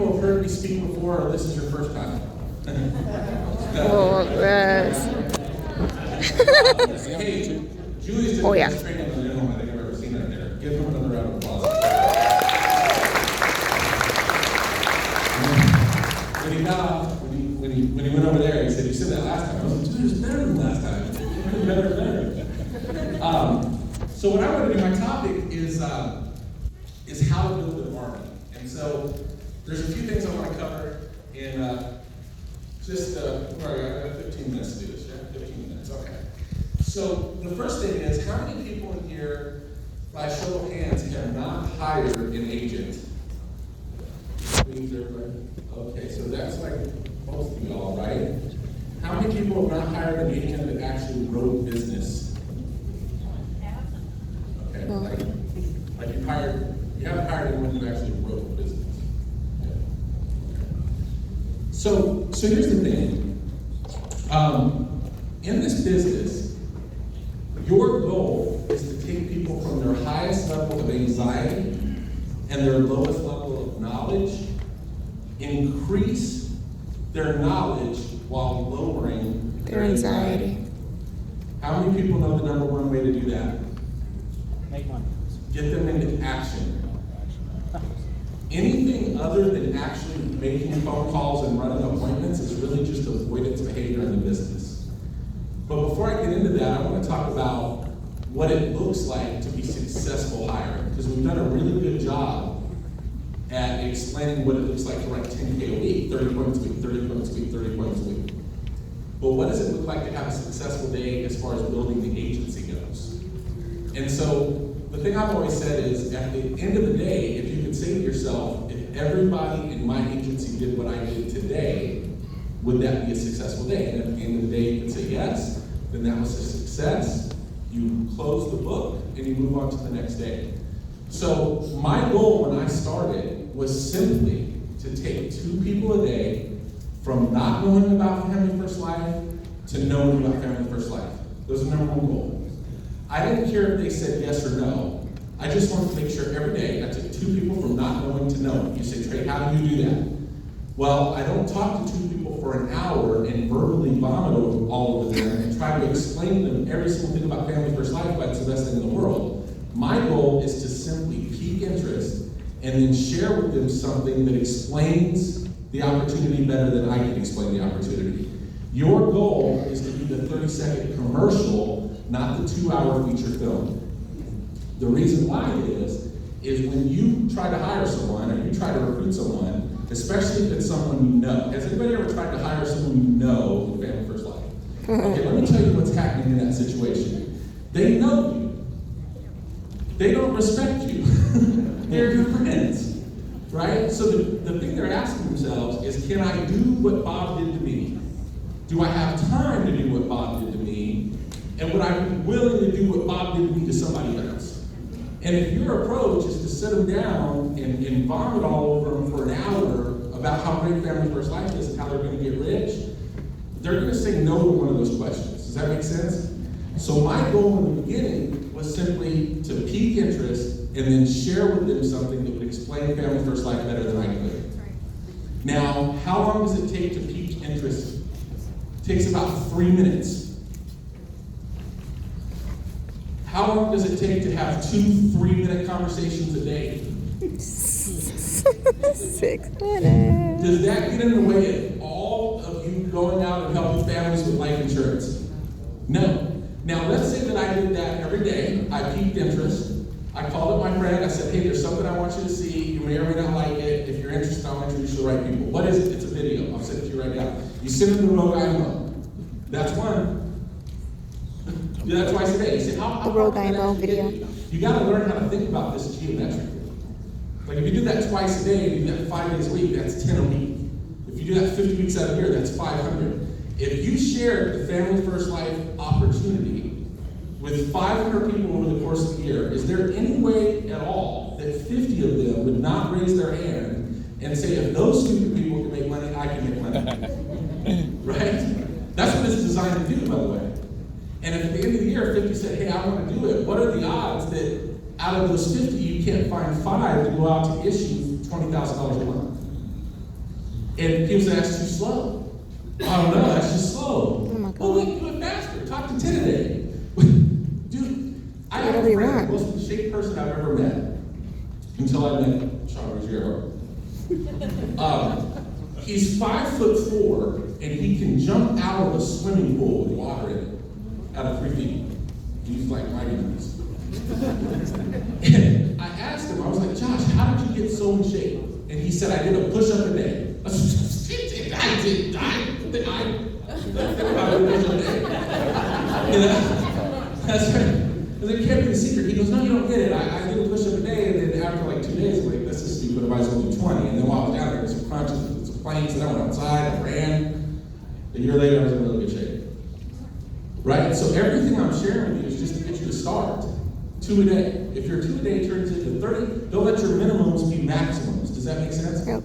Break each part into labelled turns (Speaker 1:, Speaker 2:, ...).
Speaker 1: people have heard me speak before, or this is your first time?
Speaker 2: Oh, yes.
Speaker 1: Hey, Julie's did
Speaker 2: Yeah.
Speaker 1: this training on the Zoom. I think I've ever seen her there. Give them another round of applause. When he got off, when he went over there, he said, "You said that last time." I was like, "Dude, it's better than last time. It's better and better." So what I want to do, my topic is how to build an army. And so there's a few things I want to cover in I got 15 minutes to do this, yeah? 15 minutes, okay. So the first thing is, how many people in here, by show of hands, have not hired an agent? Please, everybody. Okay, so that's like most of y'all, right? How many people have not hired an agent that actually wrote business? Okay, like you haven't hired anyone who actually wrote business. Okay. So here's the thing. In this business, your goal is to take people from their highest level of anxiety and their lowest level of knowledge, increase their knowledge while lowering their anxiety. How many people know the number one way to do that?
Speaker 3: Make money.
Speaker 1: Get them into action. Anything other than actually making phone calls and running appointments is really just avoidance behavior in the business. But before I get into that, I want to talk about what it looks like to be successful hiring, because we've done a really good job at explaining what it looks like to write 10K a week, 30 points a week, 30 points a week, 30 points a week. But what does it look like to have a successful day as far as building the agency goes? And so the thing I've always said is, at the end of the day, if you could say to yourself, if everybody in my agency did what I did today, would that be a successful day? And at the end of the day, you could say yes, then that was a success. You close the book and you move on to the next day. So my goal when I started was simply to take 2 people a day from not knowing about Family First Life to knowing about Family First Life. Those are number one goal. I didn't care if they said yes or no. I just wanted to make sure every day I took 2 people from not knowing to knowing. You say, "Trey, how do you do that?" Well, I don't talk to 2 people for an hour and verbally vomit all over them and try to explain to them every single thing about Family First Life, why it's the best thing in the world. My goal is to simply pique interest and then share with them something that explains the opportunity better than I can explain the opportunity. Your goal is to do the 30-second commercial, not the 2-hour feature film. The reason why is when you try to hire someone or you try to recruit someone, especially if it's someone you know. Has anybody ever tried to hire someone you know in Family First Life? Okay, let me tell you what's happening in that situation. They know you. They don't respect you. They're your friends, right? So the thing they're asking themselves is, can I do what Bob did to me? Do I have time to do what Bob did to me? And would I be willing to do what Bob did to me to somebody else? And if your approach is to sit them down and vomit all over them for an hour about how great Family First Life is and how they're going to get rich, they're going to say no to one of those questions. Does that make sense? So my goal in the beginning was simply to pique interest and then share with them something that would explain Family First Life better than I could. Now, how long does it take to pique interest? It takes about 3 minutes. How long does it take to have 2 3-minute conversations a day?
Speaker 2: 6 minutes.
Speaker 1: Does that get in the way of all of you going out and helping families with life insurance? No. Now, let's say that I did that every day. I piqued interest. I called up my friend. I said, "Hey, there's something I want you to see. You may or may not like it. If you're interested, I'll introduce you to the right people." What is it? It's a video. I'll send it to you right now. You send it to the Rogue IMO. That's one. Do that twice a day. You say, how
Speaker 2: The Rogue IMO video.
Speaker 1: You got to learn how to think about this geometrically. Like if you do that twice a day, and you do that 5 days a week, that's 10 a week. If you do that 50 weeks out of the year, that's 500. If you share the Family First Life opportunity with 500 people over the course of the year, is there any way at all that 50 of them would not raise their hand and say, if those stupid people can make money, I can make money? Right? That's what it's designed to do, by the way. And if at the end of the year, 50 said, "Hey, I want to do it," what are the odds that out of those 50, you can't find 5 to go out to issue $20,000 a month? And people say, that's too slow. I don't know, that's just slow.
Speaker 2: Oh my God.
Speaker 1: Well, look, do it faster. Talk to 10 a day. Dude, I have
Speaker 2: Whatever
Speaker 1: a
Speaker 2: you
Speaker 1: friend, the
Speaker 2: want.
Speaker 1: most shaped person I've ever met. Until I met Sean Ruggiero. He's 5'4", and he can jump out of a swimming pool with water in it, out of 3 feet. He's like mighty moves. And I asked him, I was like, Josh, how did you get so in shape? And he said, I did a push-up a day. I said, I did about a push-up a day. You know? That's right. Because it can't be the secret. He goes, no, you don't get it. I did a push-up a day, and then after like 2 days, I'm like, this is stupid. I might as well do 20. And then while I was down there, some crunches, some planks, and I went outside, I ran. A year later, I was in really good shape. Right? So everything I'm sharing with you is just to get you to start. 2 a day. If your 2 a day turns into 30, don't let your minimums be maximums. Does that make sense?
Speaker 2: Yep.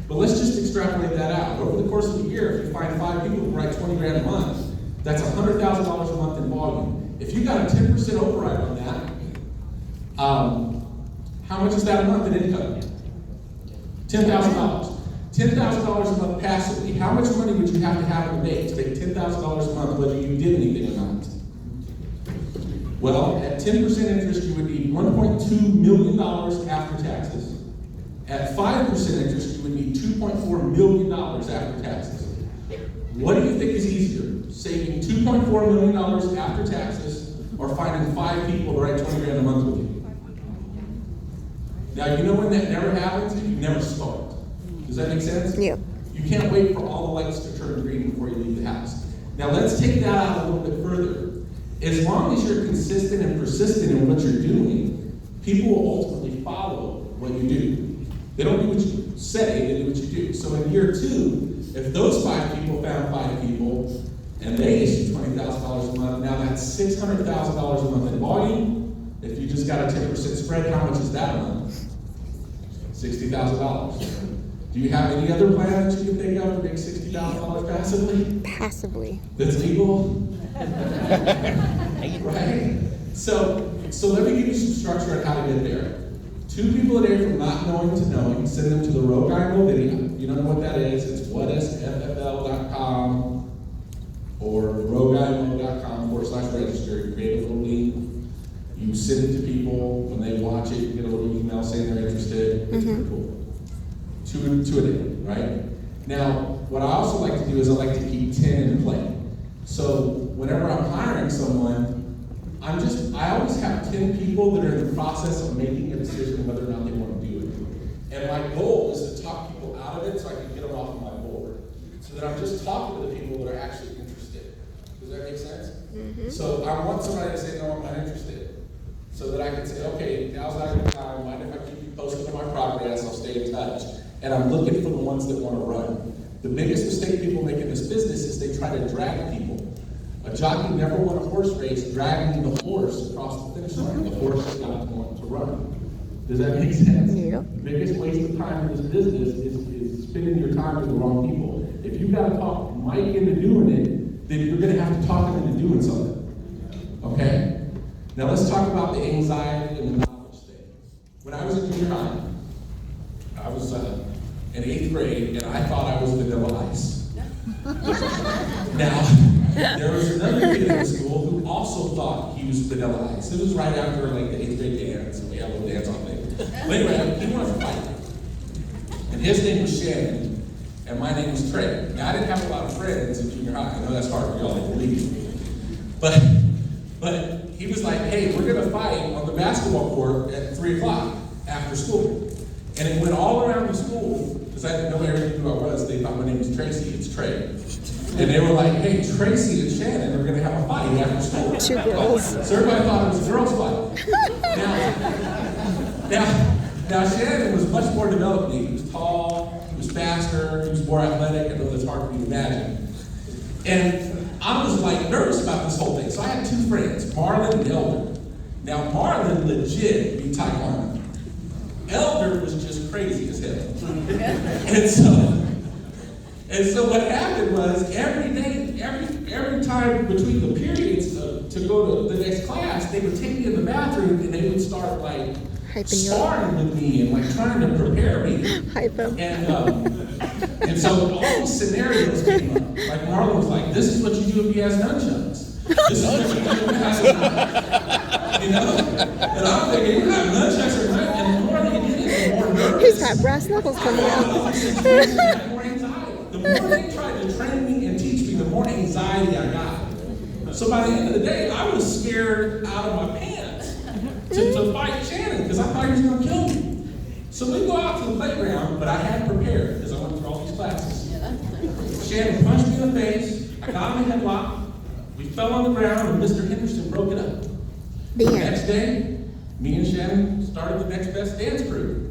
Speaker 1: But let's just extrapolate that out. Over the course of a year, if you find 5 people who write 20 grand a month, that's $100,000 a month in volume. If you got a 10% override on that, how much is that a month in income? $10,000. $10,000 a month passively. How much money would you have to have in the bank to make $10,000 a month whether you did anything or not? Well, at 10% interest, you would need $1.2 million after taxes. At 5% interest, you would need $2.4 million after taxes. What do you think is easier? Saving $2.4 million after taxes or finding 5 people to write 20 grand a month with you? Now, you know when that never happens? If you never start. Does that make sense?
Speaker 2: Yep.
Speaker 1: You can't wait for all the lights to turn green before you leave the house. Now, let's take that out a little bit further. As long as you're consistent and persistent in what you're doing, people will ultimately follow what you do. They don't do what you say, they do what you do. So in year 2, if those 5 people found 5 people, and they issued $20,000 a month, now that's $600,000 a month in volume. If you just got a 10% spread, how much is that a month? $60,000. Do you have any other plan that you can think of to make $60,000 passively?
Speaker 2: Passively.
Speaker 1: That's legal? Right? So let me give you some structure on how to get there. 2 people a day from not knowing to knowing, send them to the Rogue IMO video. You don't know what that is, it's whatisffl.com or rogueimo.com/register. You create a little link, you send it to people. When they watch it, you get a little email saying they're interested. It's pretty cool. 2 a day, right? Now, what I also like to do is I like to keep 10 in play. So whenever I'm hiring someone, I always have 10 people that are in the process of making a decision whether or not they want to do it. And my goal is to talk people out of it so I can get them off of my board. So that I'm just talking to the people that are actually interested. Does that make sense? Mm-hmm. So I want somebody to say, no, I'm not interested. So that I can say, okay, now's not a good time. Mind if I keep you posted on my progress? I'll stay in touch. And I'm looking for the ones that want to run. The biggest mistake people make in this business is they try to drag people. A jockey never won a horse race dragging the horse across the finish line. The horse is not going to run. Does that make sense?
Speaker 2: Yeah.
Speaker 1: The biggest waste of time in this business is spending your time with the wrong people. If you've got to talk Mike into doing it, then you're going to have to talk him into doing something. Okay? Now let's talk about the anxiety and the knowledge thing. When I was in junior high, I was in 8th grade, and I thought I was Vanilla Ice. Now, there was another kid in the school who also thought he was Vanilla Ice. It was right after like the 8th grade dance, and we had a little dance on thing. But anyway, he wanted to fight. And his name was Shannon, and my name was Trey. Now, I didn't have a lot of friends in junior high. I know that's hard for y'all to believe. But he was like, hey, we're gonna fight on the basketball court at 3 o'clock after school. And it went all around the school, because I didn't know everything who I was. They thought my name was Tracy, it's Trey. And they were like, hey, Tracy and Shannon are gonna have a fight after school.
Speaker 2: 2 girls.
Speaker 1: So everybody thought it was a girls' fight. Now Shannon was much more developed than me. He was tall, he was faster, he was more athletic. I know that's hard for you to imagine. And I was like nervous about this whole thing. So I had 2 friends, Marlon and Elder. Now Marlon legit beat Taekwondo. Elder was just crazy as hell. And so what happened was every day, every time between the periods to go to the next class, they would take me in the bathroom and they would start like
Speaker 2: Hyping you up.
Speaker 1: sparring with me and like trying to prepare me.
Speaker 2: Hype him.
Speaker 1: And so all these scenarios came up. Like Marlon was like, "This is what you do if he has nunchucks. This is what you do if he has a knife." You know? And I'm thinking, you have nunchucks or knife, and the more they get it, the more nervous.
Speaker 2: He's got brass knuckles coming out.
Speaker 1: The more anxiety. The more they tried to train me and teach me, the more anxiety I got. So by the end of the day, I was scared out of my pants to fight Shannon because I thought he was going to kill me. So we go out to the playground, but I had prepared because I went through all these classes. Shannon punched me in the face. I got him in a headlock. We fell on the ground, and Mr. Henderson broke it up. The next day, me and Shannon started the next best dance crew.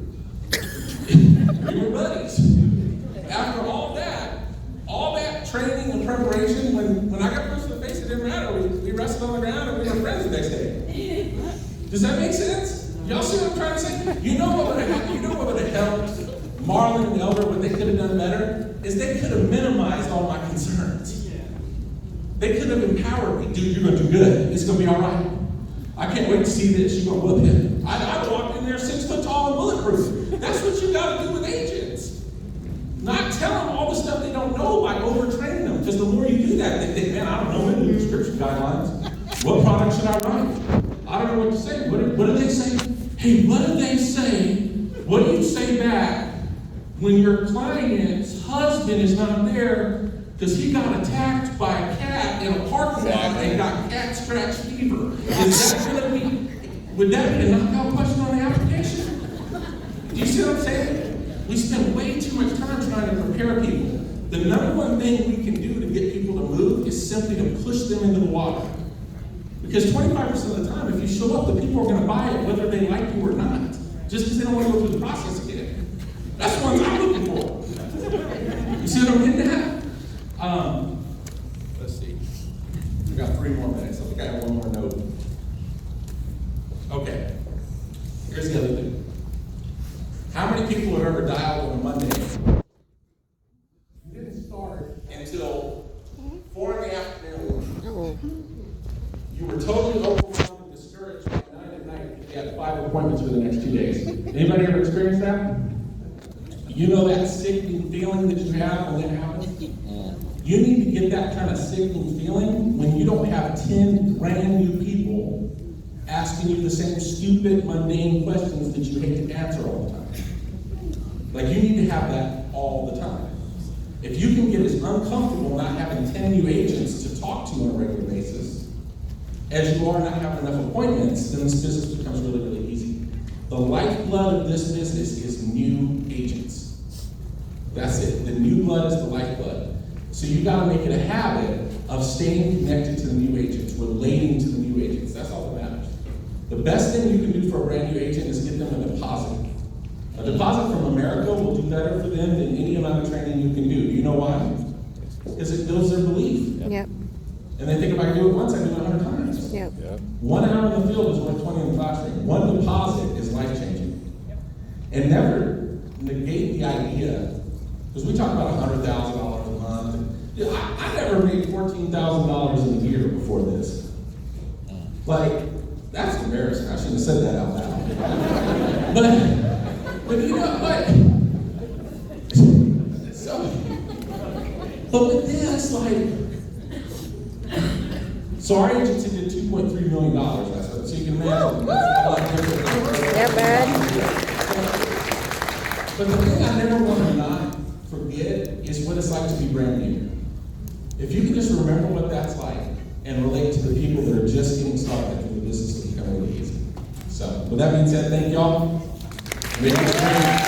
Speaker 1: We were buddies. After all that training and preparation, when I got punched in the face, it didn't matter. We wrestled on the ground and we were friends the next day. Does that make sense? Y'all see what I'm trying to say? You know what would have helped Marlon and Elder, what they could have done better, is they could have minimized all my concerns. They could have empowered me. Dude, you're going to do good. It's going to be all right. I can't wait to see this. You're going to whoop him. I walked in there 6 foot tall and bulletproof. That's what you got to do with agents. Not tell them all the stuff they don't know by overtraining them. Because the more you do that, they think, man, I don't know any of the prescription guidelines. What product should I write? I don't know what to say. What do they say? Hey, what do they say? What do you say back when your client's husband is not there because he got attacked by a cat in a parking lot and got cat scratch fever? Is that going to be, would that be a knockout question on the application? Do you see what I'm saying? We spend way too much time trying to prepare people. The number one thing we can do to get people to move is simply to push them into the water. Because 25% of the time, if you show up, the people are going to buy it whether they like you or not. Just because they don't want to go through the process again. That's what I'm looking for. You see what I'm getting at? Let's see. We've got 3 more minutes. I think I have one more note. Okay. Here's the other thing. How many people have ever dialed on a Monday? You didn't start until 4 in the afternoon.
Speaker 2: Oh.
Speaker 1: You were totally overwhelmed and discouraged by 9 at night because you had 5 appointments for the next 2 days. Anybody ever experienced that? You know that sickening feeling that you have when that happens? You need to get that kind of sickening feeling when you don't have 10 brand new people asking you the same stupid, mundane questions that you hate to answer all the time. Like, you need to have that all the time. If you can get as uncomfortable not having 10 new agents to talk to on a regular basis as you are not having enough appointments, then this business becomes really, really easy. The lifeblood of this business is new agents. That's it. The new blood is the lifeblood. So you got to make it a habit of staying connected to the new agents, relating to the new agents. That's all that matters. The best thing you can do for a brand new agent is get them a deposit. A deposit from America will do better for them than any amount of training you can do. Do you know why? Because it builds their belief.
Speaker 2: Yep.
Speaker 1: And they think if I do it once, I do it 100 times.
Speaker 2: Yep.
Speaker 1: 1 hour in the field is worth 20 in the classroom. 1 deposit is life-changing. And never negate the idea, because we talk about $100,000 a month. I never made $14,000 in a year before this. Like, that's embarrassing. I shouldn't have said that out loud. But you know what? But with this, so our agency did $2.3 million last year. So you can imagine. That's a lot different.
Speaker 2: Yeah, bad.
Speaker 1: But the thing I never want to not forget is what it's like to be brand new. If you can just remember what that's like and relate to the people that are just getting started, I think the business will become really easy. So, with that being said, thank y'all. Make it great.